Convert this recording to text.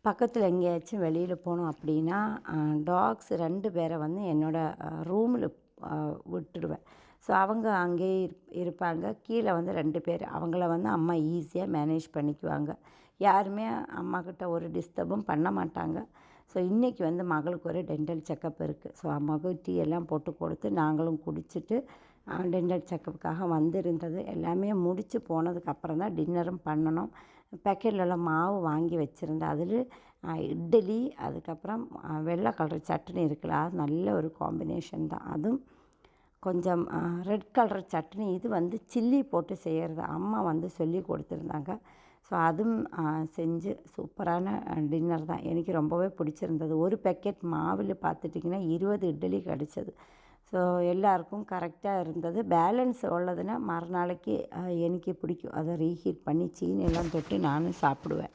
பக்கத்தில் எங்கேயாச்சும் வெளியில் போனோம் அப்படின்னா டாக்ஸ் 2 பேரை வந்து என்னோடய ரூமில் விட்டுடுவேன். ஸோ அவங்க அங்கேயே இருப்பாங்க. கீழே வந்து 2 பேர் அவங்கள வந்து அம்மா ஈஸியாக மேனேஜ் பண்ணிக்குவாங்க. யாருமே அம்மாக்கிட்ட ஒரு டிஸ்டர்பும் பண்ண மாட்டாங்க. ஸோ இன்றைக்கி வந்து மகளுக்கு ஒரு டென்டல் செக்கப் இருக்குது. ஸோ அம்மாவுக்கு டீ எல்லாம் போட்டு கொடுத்து நாங்களும் குடிச்சிட்டு டென்டல் செக்கப்புக்காக வந்திருந்தது. எல்லாமே முடித்து போனதுக்கப்புறம் தான் டின்னரும் பண்ணணும். பேக்கெட்லலாம் மாவு வாங்கி வச்சுருந்தேன். அதில் இட்லி, அதுக்கப்புறம் வெள்ளை கலர் சட்னி இருக்குல்ல, அது நல்ல ஒரு காம்பினேஷன் தான். அதுவும் கொஞ்சம் ரெட் கலர் சட்னி, இது வந்து சில்லி போட்டு செய்கிறது அம்மா வந்து சொல்லி கொடுத்துருந்தாங்க. ஸோ அதுவும் செஞ்சு சூப்பரான டின்னர் தான். எனக்கு ரொம்பவே பிடிச்சிருந்தது. ஒரு பேக்கெட் மாவில் பார்த்துட்டிங்கன்னா 20 இட்லி கிடச்சிது. ஸோ எல்லாருக்கும் கரெக்டாக இருந்தது. பேலன்ஸ் உள்ளதுன்னா மறுநாளைக்கு எனக்கு பிடிக்கும். அதை ரீஹீட் பண்ணி சீனியெல்லாம் தொட்டு நானும் சாப்பிடுவேன்.